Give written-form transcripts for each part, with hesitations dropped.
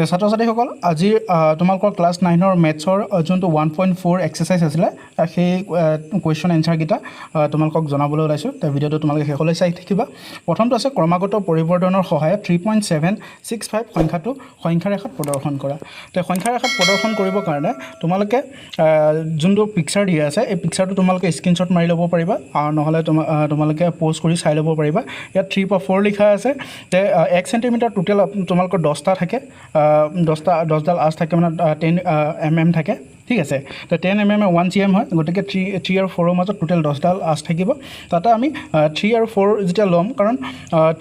ছাত্ৰ ছাত্ৰীসকল আজি তোমালোকৰ ক্লাছ 9ৰ মেথছৰ যোনটো 1.4 এক্সাৰসাইজ আছিল সেই কোৱেশ্চন এনসাৰ গিটা তোমালোকক জনাবলৈ ওলাইছো তে ভিডিওটো তোমালোকে শেষলৈ চাই থাকিবা প্ৰথমটো আছে ক্ৰমাগত পৰিৱৰ্তনৰ সহায়ত 3.765 সংখ্যাটো সংখ্যাৰ ৰেখাত প্ৰদৰ্শন কৰা তে সংখ্যাৰ ৰেখাত প্ৰদৰ্শন কৰিবৰ কাৰণে তোমালোকে যোনটো পিকচাৰ দিয়া আছে এই পিকচাৰটো তোমালোকে স্ক্ৰিনশ্বট মাৰি ল'ব পাৰিবা আৰু নহলে তোমালোকে পোষ্ট কৰি চাই ল'ব পাৰিবা ইয়াত 3/4 লিখা আছে তে 1 সেন্টিমিটাৰ টোটাল তোমালোকৰ 10টা থাকে 10ডাল আঁচ থাকে মানে 10 mm থাকে ঠিক আছে তো 10 mm 1 cm হয় গতিকে 3 আৰু 4 ৰ মাজত টোটাল 10ডাল আঁচ থাকিব তাতে আমি 3 আৰু 4 যেটা লম কাৰণ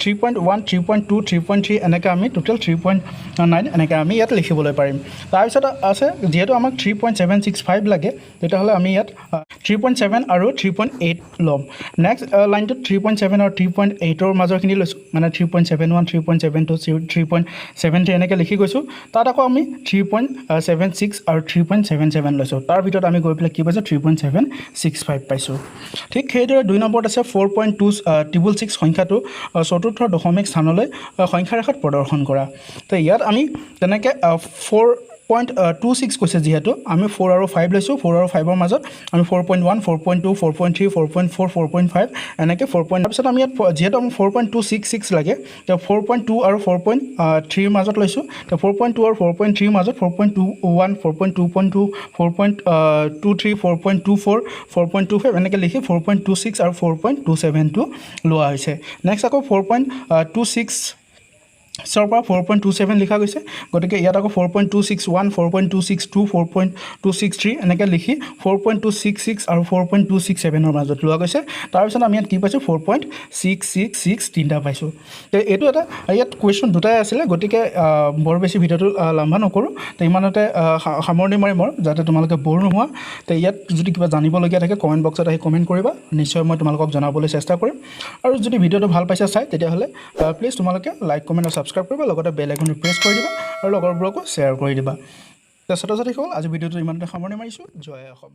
3.1 3.2 3.3 এনেকা আমি টোটাল 3.9 এনেকা আমি ইয়াত লিখিবলৈ পাৰিম তাৰ পিছত আছে যেহেতু আমাক 3.765 লাগে তেতিয়াহলে আমি ইয়াত 3.7 আৰু 3.8 লম নেক্সট লাইনটো 3.7 আৰু 3.8 ৰ মাজৰখিনি লৈছো মানে 3.71 3.72 3.70 এনেকা লিখি গৈছো তাত আকৌ আমি 3.76 আৰু 3.77 লৈছো তাৰ ভিতৰত আমি গৈ পেলাই কি পাইছো 3.765 পাইছো ঠিক সেইদৰে দুই নম্বৰত আছে 4.266 সংখ্যাটো চতুৰ্থ দশমিক স্থানলৈ সংখ্যা ৰেখাত প্ৰদৰ্শন কৰা তো ইয়াত আমি তেনেকৈ 4.26 কৈছে যেহেতু আমি 4 আৰু 5 লৈছো 4 আৰু 5 ৰ মাজত আমি 4.1 4.2 4.3 4.4 4.5 এনেকৈ 4. তাৰপিছত আমি ইয়াত যেহেতু আমি 4.266 লাগে তো 4.2 আৰু 4.3 ৰ মাজত লৈছো তো 4.2 আৰু 4.3 ৰ মাজত 4.21 4.2.2 4.23 4.24 4.25 এনেকৈ লিখি 4.26 আৰু 4.27টো লোৱা হৈছে নেক্সট আকৌ 4.26 সৰপা 4.27 লিখা গৈছে গতিকে ইয়াত আকৌ 4.261 4.262 4.263 এনেকৈ লিখি 4.266 আৰু 4.267 ৰ মাজত লোৱা গৈছে তাৰ পিছত আমি ইয়াত কি পাইছো 4.666 তিনটা পাইছো তে এটো এটা ইয়াত কোৱেশ্চন দুটাই আছিল গতিকে বৰ বেছি ভিডিওটো লম্বা নকৰো তে ইমানতে সামৰণি মাৰিম যাতে তোমালোকে বৰ নোহোৱা তে ইয়াত যদি কিবা জানিব লগিয়া থাকে কমেন্ট বক্সত আহি কমেন্ট কৰিবা নিশ্চয় মই তোমালোকক জনাবলৈ চেষ্টা কৰিম আৰু যদি ভিডিওটো ভাল পাইছা চাই তেতিয়া হলে প্লিজ তোমালোকে লাইক কমেন্ট আৰু সাবস্ক্ৰাইব কৰিবা লগতে বেল আইকনটো প্ৰেছ কৰি দিবা আৰু লগৰবোৰকো শ্বেয়াৰ কৰি দিবা তে ছাত্ৰ ছাত্ৰীসকল আজি ভিডিওটো ইমানতে সামৰণি মাৰিছো জয় অসম।